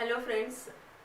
Hello friends,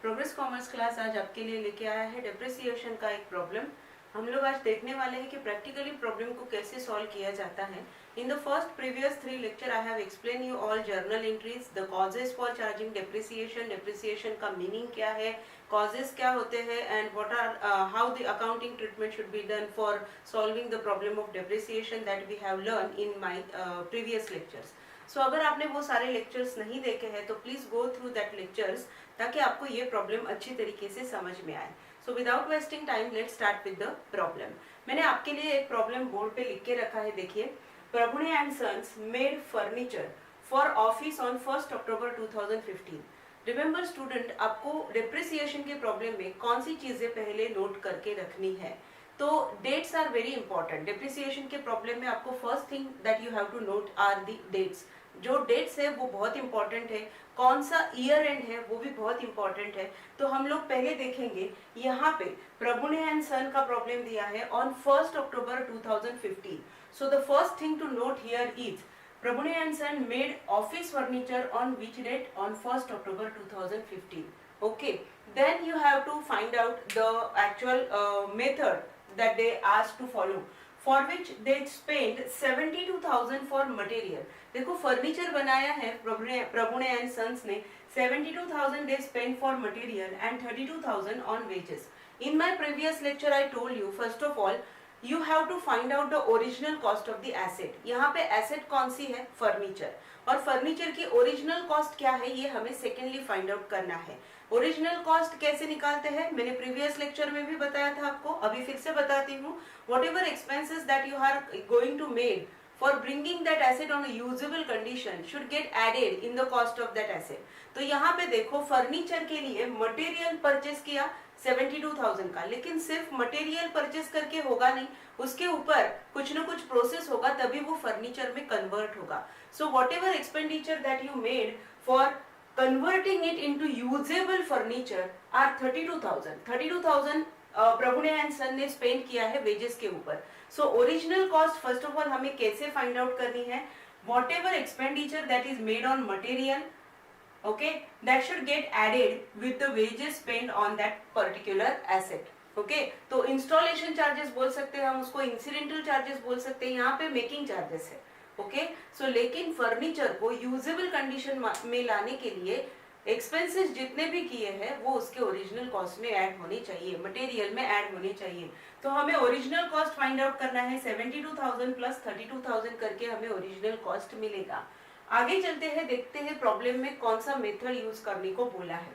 progress commerce class आज आपके लिए लेके आया है डेप्रिसिएशन का एक प्रॉब्लम। हम लोग आज देखने वाले हैं कि प्रैक्टिकली प्रॉब्लम को कैसे सॉल्व किया जाता है। In the first previous 3 lecture I have explain you all journal entries, the causes for charging depreciation, depreciation का मीनिंग क्या है, कॉजेज क्या होते हैं and what are how the accounting treatment should be done for solving the problem of depreciation that we have learn in my previous lectures. So अगर आपने वो सारे लेक्चर्स नहीं देखे हैं तो please go through that lectures ताकि आपको ये प्रॉब्लम अच्छी तरीके से समझ में आए। So without wasting time let's start with the problem. मैंने आपके लिए एक प्रॉब्लम बोर्ड पे लिख के रखा है, देखिए। Prabhune and sons made furniture for office on 1 October 2015। Remember student, आपको डेप्रिसिएशन के प्रॉब्लम में कौन सी चीजें पहले नोट करके रखनी है। तो dates are very important. Depreciation के प्रॉब्लम में आपको first thing that you have to note are the dates. जो डेट्स है वो बहुत इंपॉर्टेंट है, कौन सा ईयर एंड है वो भी बहुत इंपॉर्टेंट है। तो हम लोग पहले देखेंगे, यहाँ पे प्रभुणे एंड सन का प्रॉब्लम दिया है on 1 October 2015। So the first thing to note here is Prabhune and son made office furniture on which date, on 1 October 2015. Okay, then you have to find out the actual method that they asked to follow, for which they spent 72,000 for material. देखो furniture बनाया है Prabhune and sons ने, 72,000 they spent for material and 32,000 on wages. In my previous lecture I told you, first of all you have to find out the original cost of the asset. यहाँ पे asset कौन सी है, furniture, और furniture की original cost क्या है ये हमें सेकेंडली फाइंड आउट करना है। ओरिजिनल कॉस्ट कैसे निकालते हैं मैंने प्रीवियस लेक्चर में भी बताया था आपको, अभी फिर से बताती हूँ। Whatever expenses that you are going to made for bringing that asset on a usable condition should get added in the cost of that asset. तो यहाँ पे देखो फर्नीचर के लिए मटेरियल परचेस किया 72,000 का, लेकिन सिर्फ मटेरियल परचेस करके होगा नहीं, उसके ऊपर कुछ न कुछ प्रोसेस होगा तभी वो फर्नीचर में कन्वर्ट होगा। So whatever expenditure that you made for converting it into usable furniture are 32,000. 32,000 Prabhune and son ने स्पेंड किया है वेजेस के ऊपर। So original cost first of all हमें कैसे फाइंड आउट करनी है, whatever expenditure that is made on material, okay, that should get added with the wages spend on that particular asset. Okay, तो installation charges बोल सकते हैं हम उसको, इंसिडेंटल चार्जेस बोल सकते हैं, यहाँ पे मेकिंग चार्जेस है। ओके, सो लेकिन फर्नीचर को यूजेबल कंडीशन में लाने के लिए एक्सपेंसेस जितने भी किए हैं वो उसके ओरिजिनल कॉस्ट में ऐड होने चाहिए, मटेरियल में ऐड होने चाहिए। तो हमें ओरिजिनल कॉस्ट फाइंड आउट करना है, 72,000 प्लस 32,000 करके हमें ओरिजिनल कॉस्ट मिलेगा। आगे चलते हैं, देखते हैं प्रॉब्लम में कौन सा मेथड यूज करने को बोला है।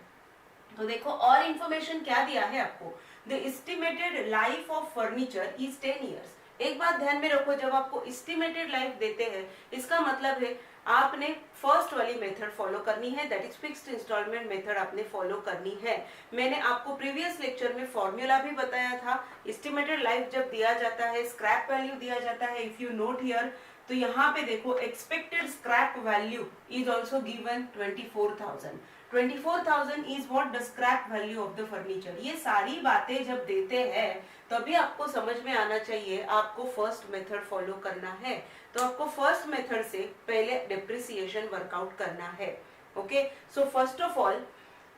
तो देखो और इंफॉर्मेशन क्या दिया है आपको, the estimated life of furniture is 10 years. एक बात ध्यान में रखो, जब आपको एस्टिमेटेड लाइफ देते हैं इसका मतलब है आपने फर्स्ट वाली मेथड फॉलो करनी है, that is fixed instalment method आपने फॉलो करनी है। मैंने आपको प्रीवियस लेक्चर में फॉर्मूला भी बताया था। एस्टिमेटेड लाइफ जब दिया जाता है, स्क्रैप वैल्यू दिया जाता है, इफ यू नोट हियर, तो यहाँ पे देखो expected scrap value is also given 24,000। 24,000 is what the scrap value of the furniture. ये सारी बातें जब देते हैं तभी आपको समझ में आना चाहिए आपको फर्स्ट मेथड फॉलो करना है। तो आपको फर्स्ट मेथड से पहले डेप्रिसिएशन वर्कआउट करना है। Okay, so first of all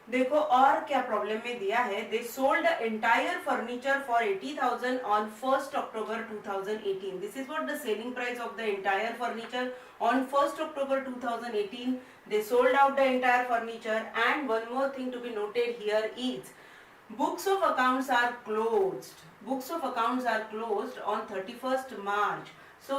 देखो और क्या प्रॉब्लम में दिया है, they sold the entire furniture for 80,000 on 1 October 2018। This is what the selling price of the entire furniture on 1 October 2018। they sold out the entire furniture, and one more thing to be noted here is books of accounts are closed. Books of accounts are closed on 31st March. So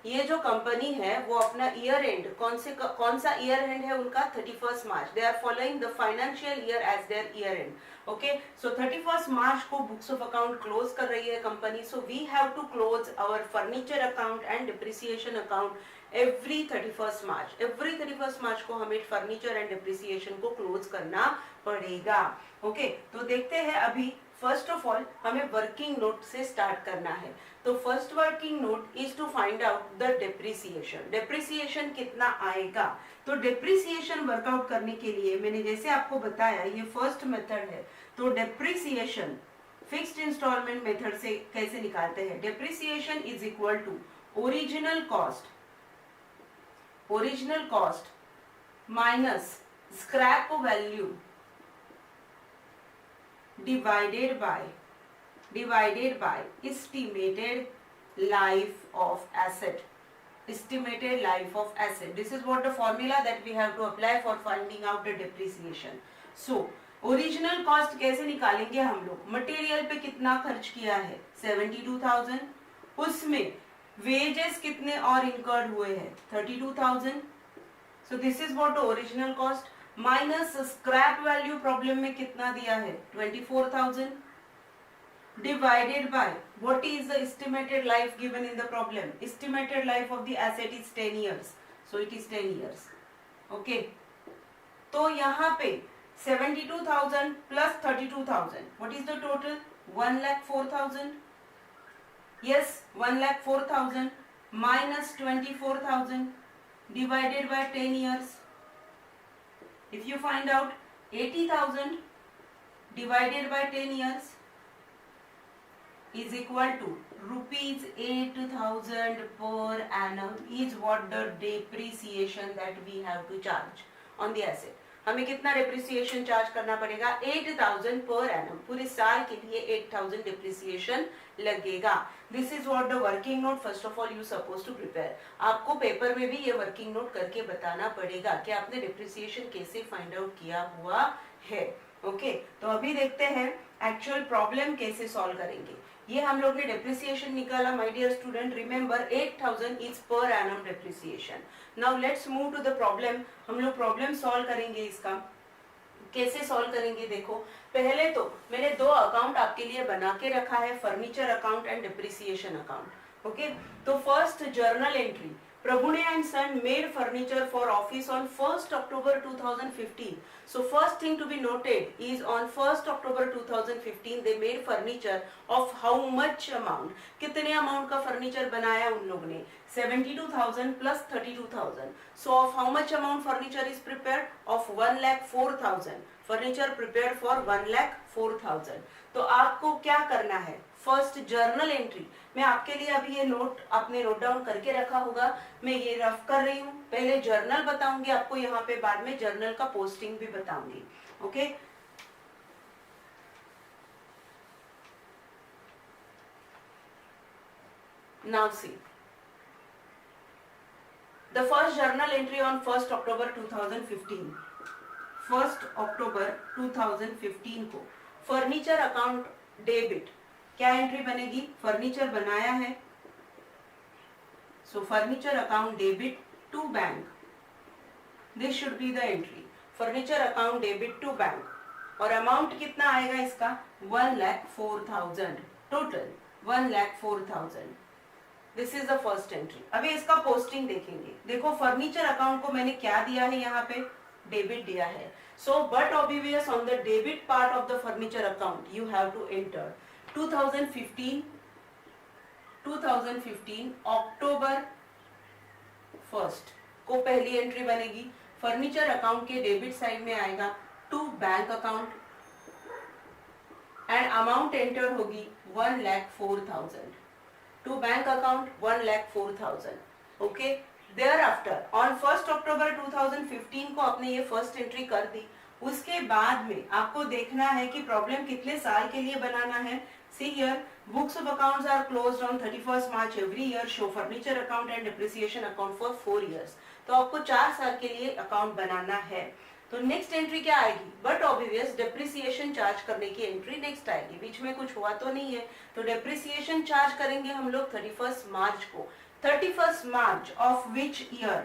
ये जो company है वो अपना year and कौन सा year and है उनका, 31st March. They are following the financial year as their year end. Okay, so 31st March को बुक्स ऑफ अकाउंट क्लोज कर रही है company. So we have to close our furniture account and depreciation account every 31st March. Every 31st March को हमें furniture and depreciation को close करना पड़ेगा। Okay, तो देखते हैं अभी फर्स्ट ऑफ ऑल हमें वर्किंग नोट से स्टार्ट करना है। तो first working note is to find out the depreciation. Depreciation कितना आएगा, तो डेप्रिसिएशन वर्कआउट करने के लिए मैंने जैसे आपको बताया ये फर्स्ट मेथड है। तो डेप्रिसिएशन फिक्स्ड इंस्टॉलमेंट मेथड से कैसे निकालते हैं, depreciation is equal to original cost minus scrap value divided by estimated life of asset. Estimated life of asset. This is what the formula that we have to apply for finding out the depreciation. So original cost कैसे निकालेंगे हम लोग? Material पे कितना खर्च किया है? 72,000. उसमें वेजेस कितने और इनकर्ड हुए हैं? 32,000. So this is what the original cost minus scrap value problem में कितना दिया है? 24,000 divided by what is the estimated life given in the problem? Estimated life of the asset is 10 years. So it is 10 years. Okay. तो यहाँ पे 72,000 plus 32,000. What is the total? 1,04,000. Yes, 1,04,000 minus 24,000 divided by 10 years. If you find out 80,000 divided by 10 years is equal to rupees 8,000 per annum is what the depreciation that we have to charge on the asset. हमें कितना depreciation charge करना पड़ेगा? 8,000 per annum. पूरे साल के लिए 8,000 depreciation लगेगा. This is what the working note first of all you suppose to prepare. आपको पेपर में भी ये वर्किंग नोट करके बताना पड़ेगा कि आपने डिप्रिसिएशन कैसे फाइंड आउट किया हुआ है. ओके, तो अभी देखते हैं एक्चुअल प्रॉब्लम कैसे सॉल्व करेंगे. ये हम लोग ने डिप्रिसिएशन निकाला. My dear student, remember 8,000 is per annum depreciation. Now let's move to the problem. हम लोग प्रॉब्लम सॉल्व करेंगे. इसका कैसे सॉल्व करेंगे देखो. पहले तो मैंने दो अकाउंट आपके लिए बना के रखा है, furniture account and depreciation account. Okay, तो first journal entry, Prabhude and Son made furniture for office on 1st October 2015. So first thing to be noted is on 1st October 2015 they made furniture of how much amount? कितने amount का furniture बनाया उन लोग ने? 72,000 plus 32,000. So of how much amount furniture is prepared? Of 1,04,000. Furniture prepared for 1,04,000. तो आपको क्या करना है? First journal entry. मैं आपके लिए अभी ये नोट आपने नोट डाउन करके रखा होगा. मैं ये रफ कर रही हूँ. पहले जर्नल बताऊंगी आपको, यहाँ पे बाद में जर्नल का पोस्टिंग भी बताऊंगी. Okay, now see the first journal entry on 1st October 2015. 1st October 2015 को फर्नीचर अकाउंट डेबिट क्या एंट्री बनेगी? फर्नीचर बनाया है, so furniture account debit to bank. This should be the entry. Furniture account debit to bank. और amount कितना आएगा इसका? 1,04,000. Total 1,04,000. This is the first entry. अभी इसका पोस्टिंग देखेंगे. देखो फर्नीचर अकाउंट को मैंने क्या दिया है? यहाँ पे डेबिट दिया है. So but obvious on the debit part of the furniture account you have to enter 2015 October 1st को पहली एंट्री बनेगी. फर्नीचर अकाउंट के डेबिट साइड में आएगा to bank account and amount enter होगी 1,04,000. To bank account 1,04,000. Okay, thereafter on 1st October 2015 को आपने ये फर्स्ट एंट्री कर दी. उसके बाद में आपको देखना है कि प्रॉब्लम कितने साल के लिए बनाना है. See here, books of accounts are closed on 31st March every year. Show furniture account and depreciation account for 4 years. तो आपको 4 साल के लिए अकाउंट बनाना है. तो नेक्स्ट एंट्री क्या आएगी? बट ऑब्वियस डिप्रिसिएशन चार्ज करने की एंट्री नेक्स्ट आएगी. बीच में कुछ हुआ तो नहीं है. तो डिप्रिसिएशन चार्ज करेंगे हम लोग 31st मार्च को. 31st March of which year?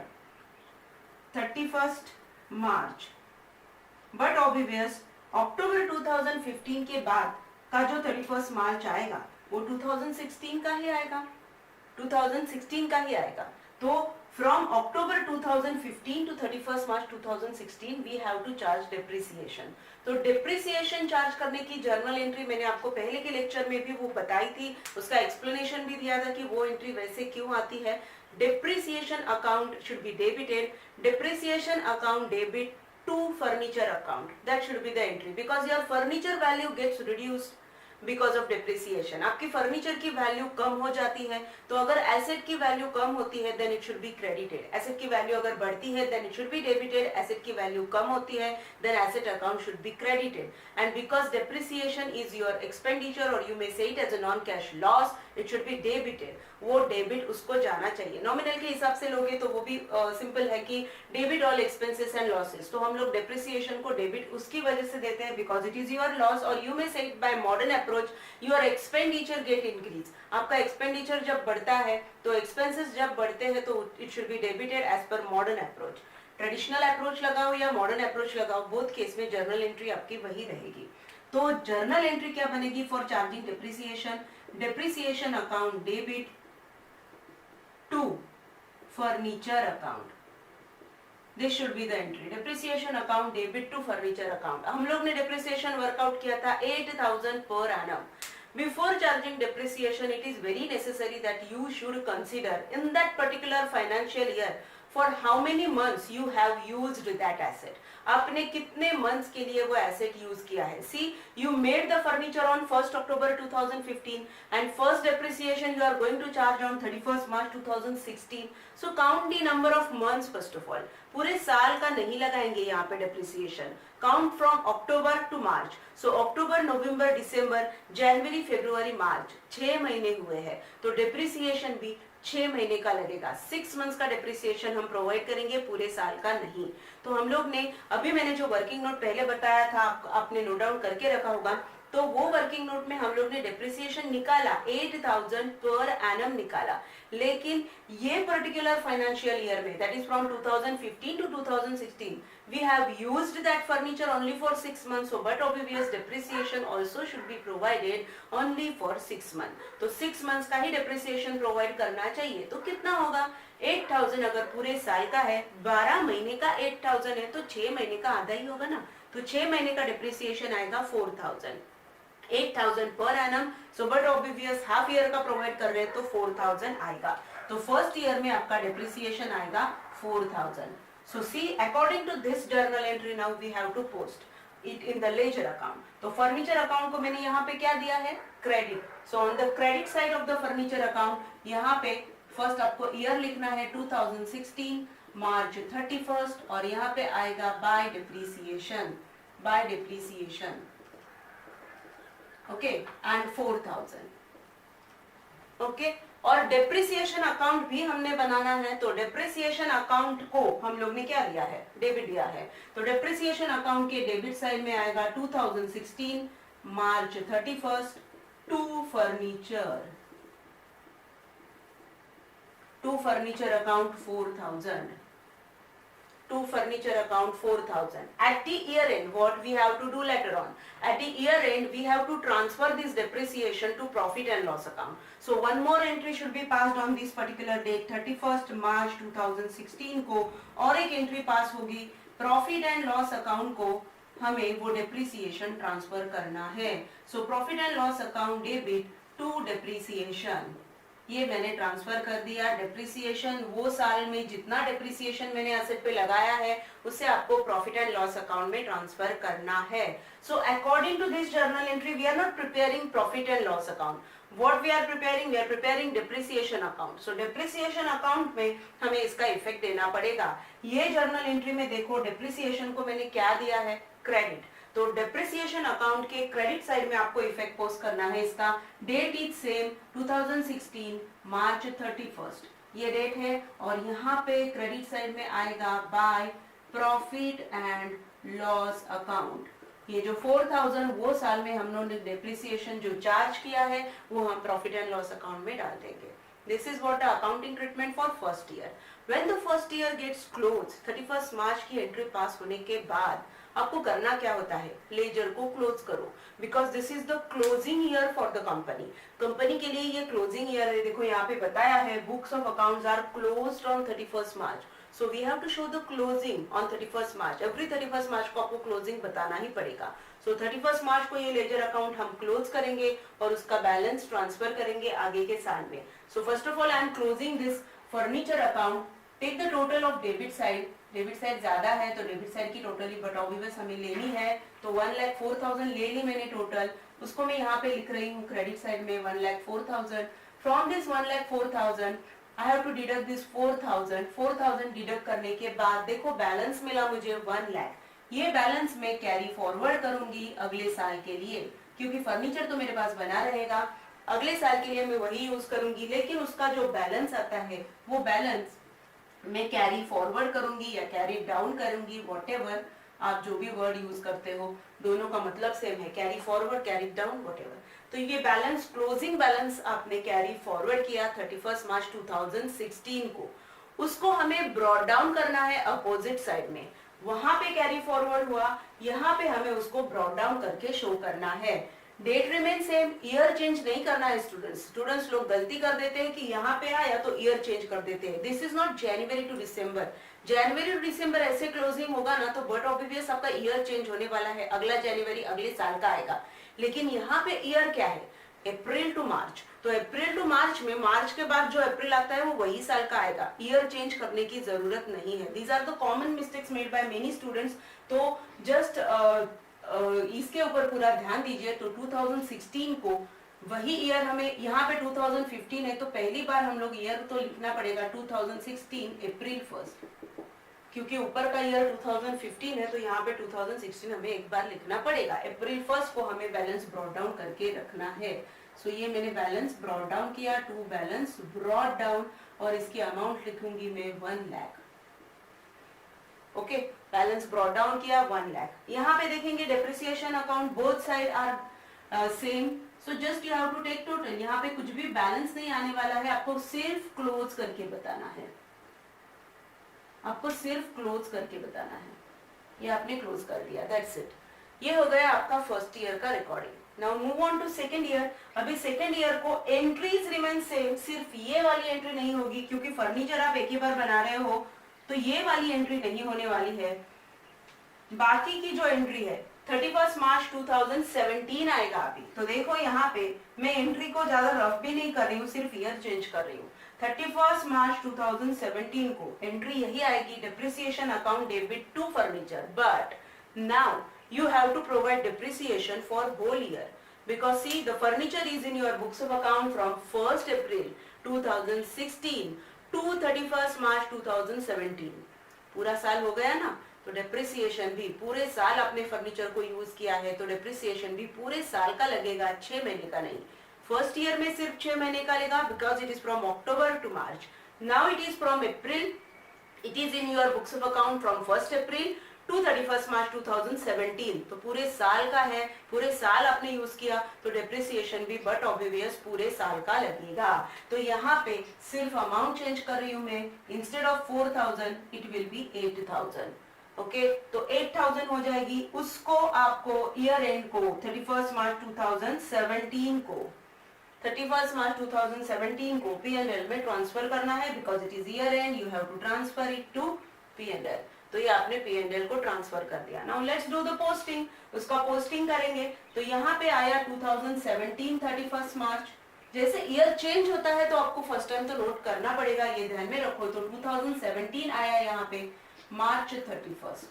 31st March. But obvious October 2015 के बाद का जो 31st मार्च आएगा वो 2016 का ही आएगा. 2016 का ही आएगा. तो from October 2015 to 31st March 2016 we have to charge depreciation. तो डिप्रिसिएशन चार्ज करने की जर्नल एंट्री मैंने आपको पहले के लेक्चर में भी वो बताई थी. उसका एक्सप्लेनेशन भी दिया था कि वो एंट्री वैसे क्यों आती है. Depreciation account should be debited. Depreciation account debit to furniture account. That should be the entry because your furniture value gets reduced because of depreciation. आपकी फर्नीचर की वैल्यू कम हो जाती है, तो अगर एसेट की वैल्यू कम होती है then it should be credited. Asset की वैल्यू अगर बढ़ती है then it should be debited. Asset की वैल्यू कम होती है then asset account should be credited. And because depreciation is your expenditure और you may say it as a non cash loss, it should be debited. वो debit उसको जाना चाहिए। Nominal के हिसाब से लोगे तो वो भी सिंपल है कि debit all expenses and losses, तो हम लोग डेप्रिसिएशन को डेबिट उसकी वजह से देते हैं because it is your loss. और you may say it by modern approach your expenditure get increase. आपका एक्सपेंडिचर जब बढ़ता है तो एक्सपेंसेस जब बढ़ते हैं तो it should be debited as per modern approach. Traditional approach लगाओ या मॉडर्न अप्रोच लगाओ, बोथ केस में जर्नल एंट्री आपकी वही रहेगी। तो जर्नल एंट्री क्या बनेगी for charging depreciation? Depreciation account debit to furniture account, this should be the entry. Depreciation account debit to furniture account. हम लोग ने डेप्रिसिएशन वर्कआउट किया था 8000 per annum. Before charging depreciation, it is very necessary that you should consider in that particular financial year for how many months you have used that asset. आपने कितने months के लिए वो asset use किया है? See, you made the furniture on 1st October 2015 and first depreciation you are going to charge on 31st March 2016. So count the number of months first of all. पूरे साल का नहीं लगाएंगे यहाँ पे depreciation. Count from October to March. So October, November, December, January, February, March 6 महीने हुए हैं, तो depreciation भी 6 महीने का लगेगा। 6 मंथ्स का डेप्रिसिएशन हम प्रोवाइड करेंगे, पूरे साल का नहीं। तो हम लोग ने अभी मैंने जो वर्किंग नोट पहले बताया था आपने नोट डाउन करके रखा होगा, तो वो वर्किंग नोट में हम लोग ने डेप्रिसिएशन निकाला 8000 पर एनम निकाला। लेकिन ये पर्टिकुलर फाइनेंशियल ईयर में that is from 2015 to 2016 we have used that furniture only for 6 months, so but obvious depreciation also should be provided only for 6 months. तो 6 months का ही depreciation provide करना चाहिए। तो कितना होगा 8000, अगर पूरे साल का है 12 महीने का 8000 है तो 6 महीने का आधा ही होगा ना, तो 6 महीने का depreciation आएगा 4000। 8000 per annum, so but obvious half year का प्रोवाइड कर रहे हैं तो 4000 आएगा। तो फर्स्ट ईयर में आपका डेप्रिसिएशन आएगा 4000। So see, according to this journal entry now we have to post it in the ledger account. तो furniture account को मैंने यहाँ पे क्या दिया है? Credit. So on the credit side of the furniture account यहाँ पे first आपको year लिखना है 2016 March 31st और यहाँ पे आएगा by depreciation, okay, and 4000, okay. और डेप्रिसिएशन अकाउंट भी हमने बनाना है, तो डेप्रिसिएशन अकाउंट को हम लोग ने क्या दिया है? डेबिट दिया है। तो डेप्रिसिएशन अकाउंट के डेबिट साइड में आएगा 2016 March 31st to furniture account 4000, to furniture account 4000. At the year end, what we have to do later on? At the year end, we have to transfer this depreciation to profit and loss account. So one more entry should be passed on this particular date 31st March 2016 को, और एक entry पास होगी profit and loss account को, हमें वो depreciation transfer करना है। So profit and loss account debit to depreciation, ये मैंने ट्रांसफर कर दिया। डेप्रिसिएशन वो साल में जितना डेप्रिसिएशन मैंने एसेट पे लगाया है उससे आपको प्रॉफिट एंड लॉस अकाउंट में ट्रांसफर करना है। So according to this journal entry we are not preparing profit and loss account, what we are preparing depreciation account. So depreciation account में हमें इसका इफेक्ट देना पड़ेगा। ये जर्नल एंट्री में देखो डेप्रिसिएशन को मैंने क्या दिया है? क्रेडिट। तो डेप्रिसिएशन अकाउंट के क्रेडिट साइड में आपको इफेक्ट पोस्ट करना है। इसका date is same 2016 March 31st, ये डेट है। और यहाँ पे क्रेडिट साइड में आएगा bye profit and loss account. ये जो 4000 वो साल में हम लोगों ने डेप्रिसिएशन जो चार्ज किया है वो हम प्रॉफिट एंड लॉस अकाउंट में डाल देंगे। This is what the accounting treatment for first year. When the first year gets closed, 31st मार्च की एंट्री पास होने के बाद आपको करना क्या होता है? लेजर को क्लोज करो, because this is the closing year for the company. Company के लिए ये क्लोजिंग ईयर है। देखो यहाँ पे बताया है books of accounts are closed on 31st March, so we have to show the closing on 31st March. Every 31st March को आपको क्लोजिंग बताना ही पड़ेगा। सो 31st मार्च को ये लेजर अकाउंट हम क्लोज करेंगे और उसका बैलेंस ट्रांसफर करेंगे आगे के साल में। So first of all I am closing this furniture account, take the total of debit side debit side ज्यादा है तो डेबिट साइड की टोटली बट ऑब्वियस हमें लेनी है, तो 1,04,000 ले ली मैंने टोटल, उसको मैं यहाँ पे लिख रही हूँ क्रेडिट साइड में 1,04,000। From this 1,04,000 I have to deduct this 4,000 deduct करने के बाद देखो बैलेंस मिला मुझे 1 लाख। ये बैलेंस मैं कैरी फॉरवर्ड करूंगी अगले साल के लिए, क्योंकि फर्नीचर तो मेरे पास बना रहेगा, अगले साल के लिए मैं वही यूज करूंगी, लेकिन उसका जो बैलेंस आता है वो बैलेंस मैं कैरी फॉरवर्ड करूंगी या कैरी डाउन करूंगी, व्हाटएवर आप जो भी वर्ड यूज करते हो, दोनों का मतलब सेम है, carry forward carry down whatever. तो ये बैलेंस क्लोजिंग बैलेंस आपने कैरी फॉरवर्ड किया 31 मार्च 2016 को, उसको हमें ब्रॉड डाउन करना है अपोजिट साइड में, वहां पे कैरी फॉरवर्ड हुआ, यहाँ पे हमें उसको ब्रॉड डाउन करके शो करना है। Date remain same, year change नहीं करना है स्टूडेंट्स लोग गलती कर देते हैं कि यहाँ पे आया तो ईयर चेंज कर देते हैं। This is not January to December, January to December ऐसे क्लोजिंग होगा ना तो बट ऑब्वियस आपका ईयर चेंज होने वाला है, अगला जनवरी अगले साल का आएगा, लेकिन यहाँ पे ईयर क्या है, अप्रैल टू मार्च, तो अप्रैल टू मार्च में मार्च के बाद जो अप्रैल आता है वो वही साल का आएगा, ईयर चेंज करने की जरूरत नहीं है। These are the common mistakes made by many students, तो जस्ट इसके ऊपर पूरा ध्यान दीजिए। तो 2016 को वही ईयर हमें, यहाँ पे 2015 है तो पहली बार हम लोग ईयर तो लिखना पड़ेगा 2016 अप्रैल 1, क्योंकि ऊपर का ईयर 2015 है तो यहाँ पे 2016 हमें एक बार लिखना पड़ेगा। अप्रैल 1 को हमें बैलेंस ब्रॉड डाउन करके रखना है। सो ये मैंने बैलेंस ब्रॉड डाउन किया, टू बैलेंस ब्रॉड डाउन, और इसकी अमाउंट लिखूंगी मैं 1 lakh. Okay, balance brought down किया 1 लाख। यहाँ पे देखेंगे depreciation account, both side are same, so just you have to take total. यहाँ पे कुछ भी बैलेंस नहीं आने वाला है, आपको सिर्फ क्लोज करके बताना है, आपको सिर्फ क्लोज करके बताना है। ये आपने क्लोज कर दिया, दैट्स इट। ये हो गया आपका फर्स्ट ईयर का recording. Now move on to second year. अभी सेकंड ईयर को एंट्रीज रिमेन सेम, सिर्फ ये वाली एंट्री नहीं होगी, क्योंकि फर्नीचर आप एक ही बार बना रहे हो तो ये वाली एंट्री नहीं होने वाली है। बाकी की जो एंट्री है 31 मार्च 2017 आएगा अभी। तो देखो यहाँ पे मैं एंट्री को ज्यादा रफ भी नहीं कर रही हूँ, सिर्फ ईयर चेंज कर रही हूँ। 31 मार्च 2017 को एंट्री यही आएगी, depreciation account debit to furniture, but now you have to provide depreciation for whole year, because see the furniture is in your books of account from 1st April 2016 to 31st March 2017। पूरा साल हो गया ना, तो depreciation भी पूरे साल अपने फर्नीचर को यूज किया है तो डेप्रिसिएशन भी पूरे साल का लगेगा, 6 महीने का नहीं। फर्स्ट ईयर में सिर्फ 6 महीने का लेगा, because it is from October to March. Now it is from April, it is in your books of account from 1st April to 31 March 2017। तो पूरे साल का है, पूरे साल आपने यूज किया तो डेप्रिसिएशन भी बट ऑब्वियस पूरे साल का लगेगा। तो यहाँ पे सिर्फ अमाउंट चेंज कर रही हूँ मैं, instead of 4,000 it will be 8,000। Okay, तो 8,000 हो जाएगी। उसको आपको ईयर एंड को 31 मार्च 2017 को 31 मार्च 2017 को P&L में ट्रांसफर करना है, because it is year end, you have to transfer it to P&L। तो ये आपने P&L को ट्रांसफर कर दिया। Now let's do the posting, उसका पोस्टिंग करेंगे। तो यहाँ पे आया 2017 31 मार्च। जैसे ईयर चेंज होता है तो आपको फर्स्ट टाइम तो नोट करना पड़ेगा, ये ध्यान में रखो। तो 2017 आया यहाँ पे मार्च 31।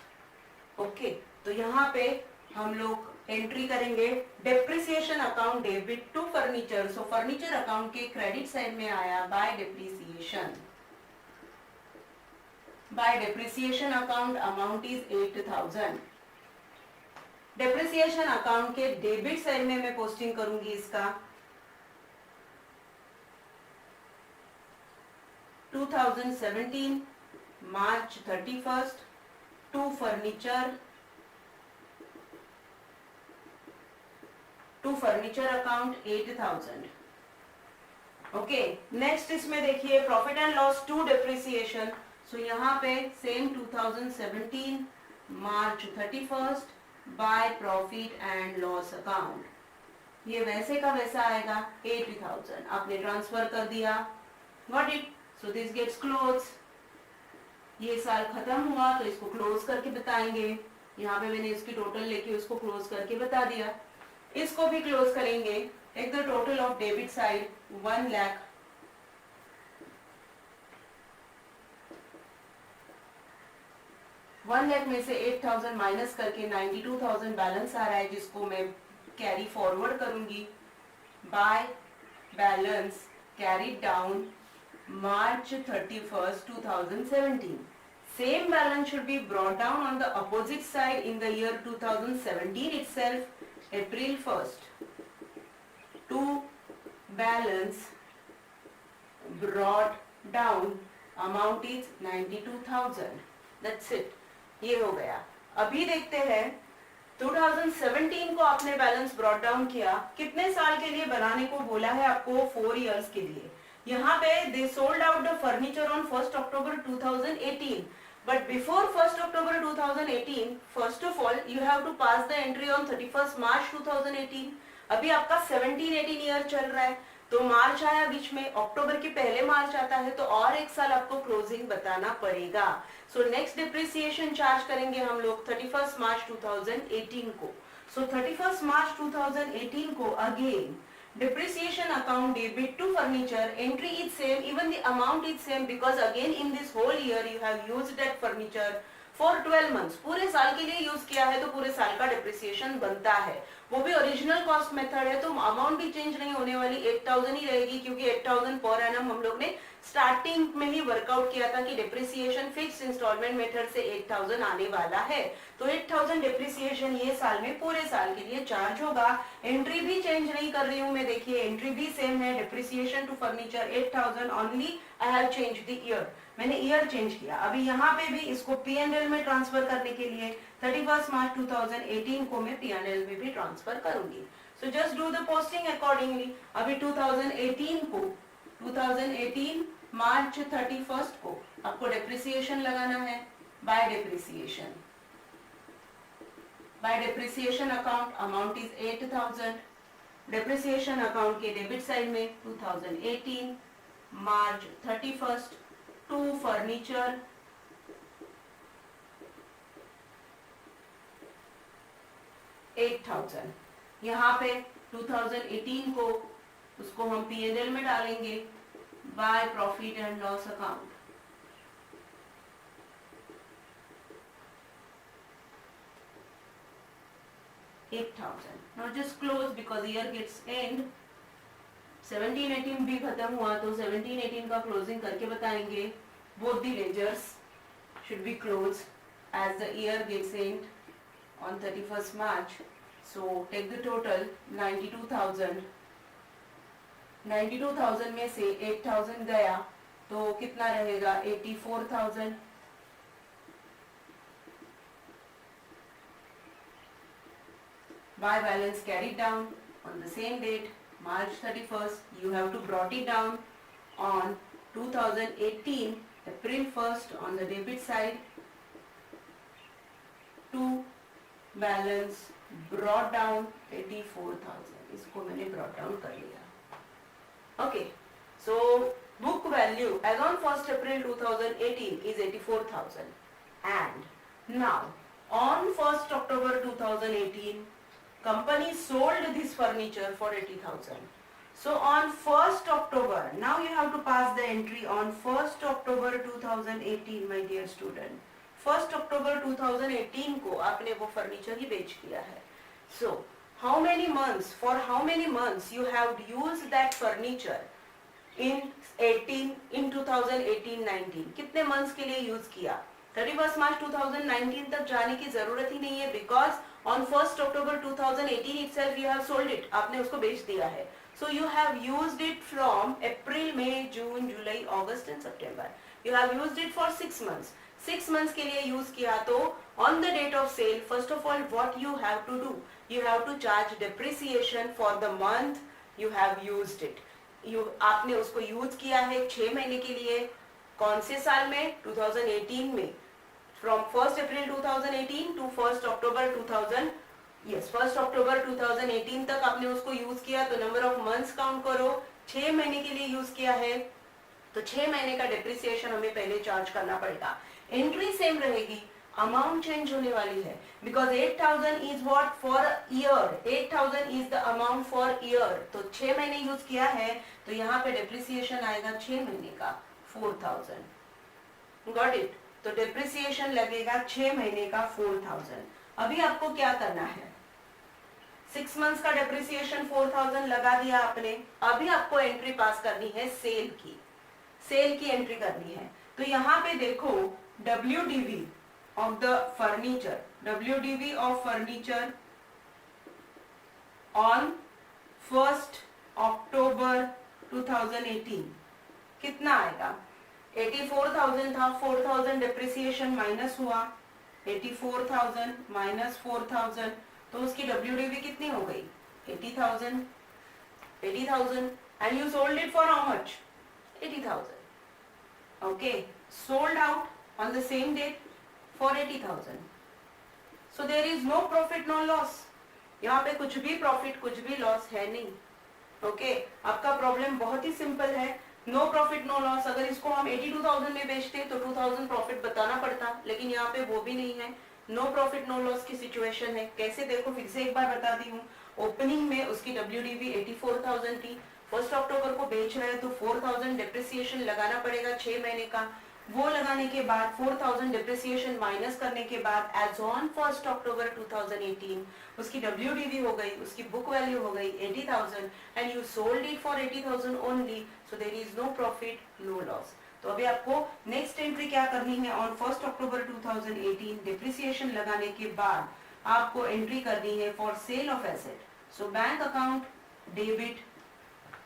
ओके, तो यहाँ पे हम लोग एंट्री करेंगे depreciation account debit to furniture. So furniture account के क्रेडिट साइड में आया by depreciation. By depreciation account amount is 8,000। depreciation account के डेबिट साइड में मैं पोस्टिंग करूंगी इसका 2017 मार्च 31 to furniture account 8,000। Okay, next इसमें देखिए profit and loss to depreciation. So यहाँ पे सेम 2017 मार्च 31 by profit and loss account, ये वैसे का वैसा आएगा 80,000 आपने ट्रांसफर कर दिया, got it. So this gets close. ये साल खत्म हुआ तो इसको क्लोज करके बताएंगे। यहाँ पे मैंने इसकी टोटल लेके उसको क्लोज करके बता दिया। इसको भी क्लोज करेंगे। एक the total of debit side 1 lakh, 1 lakh में से 8,000 माइनस करके 92,000 बैलेंस आ रहा है, जिसको मैं कैरी फॉरवर्ड करूंगी by balance carry down March 31st, 2017. Same balance should be brought down on the opposite side in the year 2017 itself, April 1st. To balance brought down amount is 92,000. That's it. ये हो गया. अभी देखते हैं 2017 को आपने balance brought down किया, कितने साल के लिए बनाने को बोला है आपको? 4 इयर्स के लिए. यहाँ पे they sold out the furniture on 1st October 2018, but before 1st October 2018 first of all you have to pass the entry on 31st March 2018. अभी आपका 17-18 ईयर चल रहा है, तो मार्च आया बीच में, अक्टूबर के पहले मार्च आता है, तो और एक साल आपको क्लोजिंग बताना पड़ेगा. सो नेक्स्ट डिप्रिसिएशन चार्ज करेंगे हम लोग 31st March 2018 को. सो 31st March 2018 को again depreciation account debit to furniture, entry is same, even the amount is same, because again in this whole year you have used that furniture for 12 months. पूरे साल के लिए use किया है तो पूरे साल का डिप्रिसिएशन बनता है. वो भी ओरिजिनल कॉस्ट मेथड है, तो अमाउंट भी चेंज नहीं होने वाली, 8,000 ही रहेगी, क्योंकि 8,000 पर एनम हम लोग ने स्टार्टिंग में ही वर्कआउट किया था कि डिप्रिसिएशन फिक्स इंस्टॉलमेंट मेथड से 8,000 आने वाला है. तो 8,000 डिप्रिसिएशन ये साल में पूरे साल के लिए चार्ज होगा. एंट्री भी चेंज नहीं कर रही हूँ मैं, देखिए एंट्री भी सेम है. Depreciation to furniture 8,000 only, I have change the year, मैंने ईयर चेंज किया. अभी यहाँ पे भी इसको P&L में ट्रांसफर करने के लिए 31st March 2018 को मैं P&L में भी ट्रांसफर करूंगी. So just do the posting accordingly. अभी 2018 मार्च 31st को आपको डिप्रिसिएशन लगाना है by depreciation. By depreciation account amount is 8,000. Depreciation account के डेबिट साइड में 2018 मार्च 31st टू फर्नीचर $8,000. यहाँ पे 2018 को उसको हम P&L में डालेंगे bye profit and loss account. $8,000. Now just close because year gets end. 17-18 भी खत्म हुआ तो 17-18 का क्लोजिंग करके बताएंगे. Both the ledgers should be closed as the year gets end on 31st March. So take the total 92,000. 92,000 में से 8,000 गया तो कितना रहेगा? 84,000. By balance carried down on the same date, March 31st, you have to brought it down on 2018, April 1st on the debit side to balance brought down 84,000. इसको मैंने brought down कर लिया. Okay, so book value as on 1st April 2018 is 84,000, and now on 1st October 2018 company sold this furniture for 80,000. So on 1st October, now you have to pass the entry on 1st October 2018, my dear student. 1st October 2018 को आपने वो furniture ही बेच दिया है. So how many months, for how many months you have used that furniture in 2018-19? कितने months के लिए use किया? 31st March 2019 तक जाने की जरूरत ही नहीं है, because on 1st October 2018 itself you have sold it. आपने उसको बेच दिया है. So you have used it from April, May, June, July, August and September. You have used it for 6 months. 6 months के लिए यूज किया तो on the date of sale, first of all, what you have to do? You have to charge depreciation for the month you have used it. आपने उसको use किया है 6 महीने के लिए. कौन से साल में? 2018 में. From 1st April 2018 to 1st October 2018 तक आपने उसको यूज किया, तो नंबर ऑफ मंथ्स काउंट करो. 6 महीने के लिए यूज किया है तो 6 महीने का डिप्रिसिएशन हमें पहले चार्ज करना पड़ेगा. एंट्री सेम रहेगी, अमाउंट चेंज होने वाली है, because 8,000 is what for year. 8,000 is the amount for year. तो 6 महीने यूज किया है तो यहाँ पे डिप्रिसिएशन आएगा 6 महीने का 4,000. Got it? तो डिप्रिसिएशन लगेगा 6 महीने का 4000। अभी आपको क्या करना है, 6 मंथ्स का डिप्रिसिएशन 4000 लगा दिया आपने। अभी आपको एंट्री पास करनी है सेल की एंट्री करनी है। तो यहाँ पे देखो WDV of the furniture, WDV of furniture on 1 अक्टूबर 2018 कितना आएगा, 84,000 था, 4,000 डिप्रिसिएशन माइनस हुआ, 84,000 माइनस 4,000, तो उसकी WDV कितनी हो गई, 80,000 and you sold it for how much, 80,000। Okay, sold out on the same date for 80,000। So there is no profit no loss, यहाँ पे कुछ भी प्रॉफिट कुछ भी लॉस है नहीं। ओके, आपका प्रॉब्लम बहुत ही सिंपल है, नो प्रॉफिट नो लॉस। अगर इसको हम 82,000 में बेचते तो 2,000 प्रॉफिट बताना पड़ता, लेकिन यहाँ पे वो भी नहीं है, नो प्रॉफिट नो लॉस की सिचुएशन है। कैसे, देखो फिर से एक बार बताती हूँ। ओपनिंग में उसकी WDV 84,000 थी, 1 अक्टूबर को बेच रहे हैं तो 4,000 डिप्रिसिएशन लगाना पड़ेगा 6 महीने का। वो लगाने के बाद 4,000 डिप्रिसिएशन माइनस करने के बाद एज ऑन 1 अक्टूबर 2018 उसकी WDV हो गई, उसकी बुक वैल्यू हो गई 80,000 and you sold it for 80,000 only, so there is no profit no loss. तो अभी आपको नेक्स्ट एंट्री क्या करनी है, ऑन 1 अक्टूबर 2018 डिप्रिसिएशन लगाने के बाद आपको एंट्री करनी है for sale of asset. So bank account debit,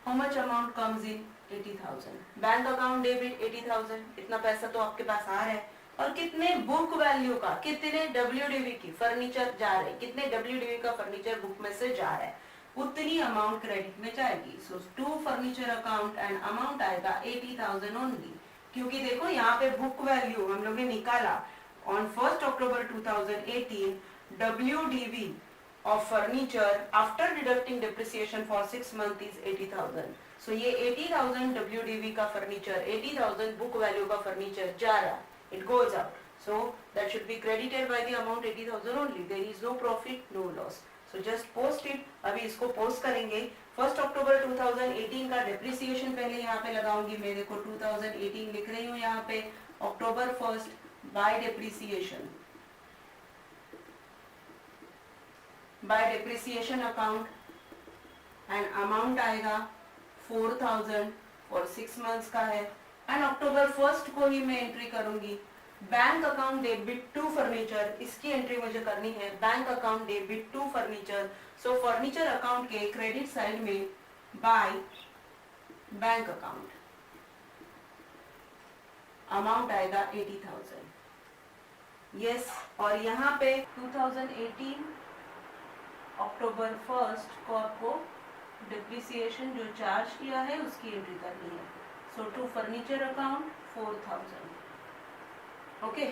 how much amount comes in, 80,000। Bank account debit 80,000, इतना पैसा तो आपके पास आ रहा है, और कितने बुक वैल्यू का, कितने WDV की फर्नीचर जा रहे, कितने WDV का फर्नीचर बुक में से जा रहा है, उतनी अमाउंट क्रेडिट में जाएगी। So to furniture account and amount आएगा 80,000 ओनली, क्योंकि देखो यहाँ पे बुक वैल्यू हम लोग ने निकाला on 1 October 2018, WDV of furniture after deducting depreciation for 6 months is 80,000. So ये 80,000 WDV का फर्नीचर, 80,000 बुक वैल्यू का फर्नीचर जा रहा, it goes out. So that should be credited by the amount 80,000 only. There is no profit, no loss. So just post it. अभी इसको post करेंगे। 1 अक्टूबर 2018 का depreciation पहले यहाँ पे लगाऊंगी, मैं देखो 2018 लिख रही हूँ यहाँ पे, October 1 by depreciation, by depreciation account and amount आएगा 4,000 और 6 मंथ्स का है, एंड अक्टूबर 1 को ही मैं एंट्री करूंगी। Bank account debit to furniture, इसकी एंट्री मुझे करनी है, bank account debit to furniture. So furniture account के क्रेडिट साइड में बाय बैंक अकाउंट, अमाउंट आएगा 80,000। यस, और यहाँ पे 2018 अक्टूबर 1 को आपको डिप्रिसिएशन जो चार्ज किया है उसकी एंट्री करनी है। So to furniture account 4,000। Okay,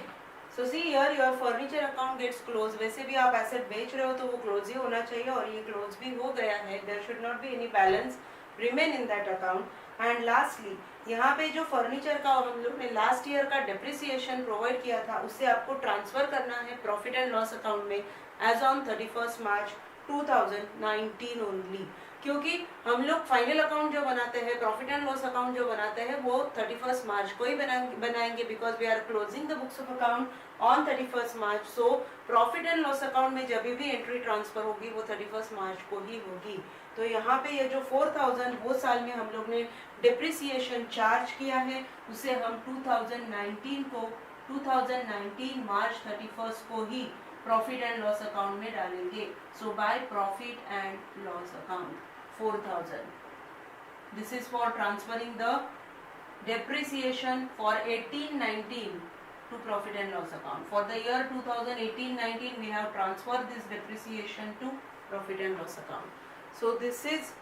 so see here your furniture account gets close. वैसे भी आप एसेट बेच रहे हो तो वो क्लोज ही होना चाहिए, और ये क्लोज भी हो गया है। There should not be any balance remain in that account. And lastly यहाँ पे जो फर्नीचर का हम लोग ने लास्ट ईयर का डिप्रिसिएशन प्रोवाइड किया था उससे आपको ट्रांसफर करना है प्रॉफिट एंड लॉस अकाउंट में एज ऑन 31 मार्च 2019 ओनली, क्योंकि हम लोग फाइनल अकाउंट जो बनाते हैं, प्रॉफिट एंड लॉस अकाउंट जो बनाते हैं वो 31 मार्च को ही बनाएंगे, because we are closing the books of account on 31 March. So profit and loss account में जब भी एंट्री ट्रांसफर होगी वो 31 मार्च को ही होगी। तो यहाँ पे ये जो 4,000 वो साल में हम लोग ने डिप्रिसिएशन चार्ज किया है, उसे हम 2019 मार्च 31 को ही प्रॉफिट एंड लॉस अकाउंट में डालेंगे। So by profit and loss account 4,000, this is for transferring the depreciation for 18-19 to profit and loss account. For the year 2018-19 we have transferred this depreciation to profit and loss account. So this is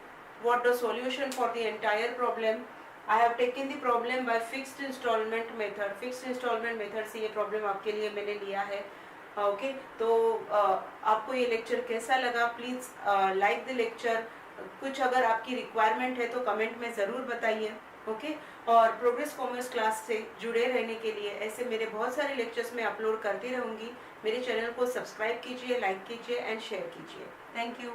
what the solution for the entire problem. I have taken the problem by fixed installment method. Fixed installment method से ये problem आपके लिए मैंने लिया है। Okay, तो आपको ये लेक्चर कैसा लगा, प्लीज लाइक द लेक्चर। कुछ अगर आपकी रिक्वायरमेंट है तो कमेंट में ज़रूर बताइए। ओके, और प्रोग्रेस कॉमर्स क्लास से जुड़े रहने के लिए ऐसे मेरे बहुत सारे लेक्चर्स मैं अपलोड करती रहूँगी। मेरे चैनल को सब्सक्राइब कीजिए, लाइक कीजिए एंड शेयर कीजिए। Thank you.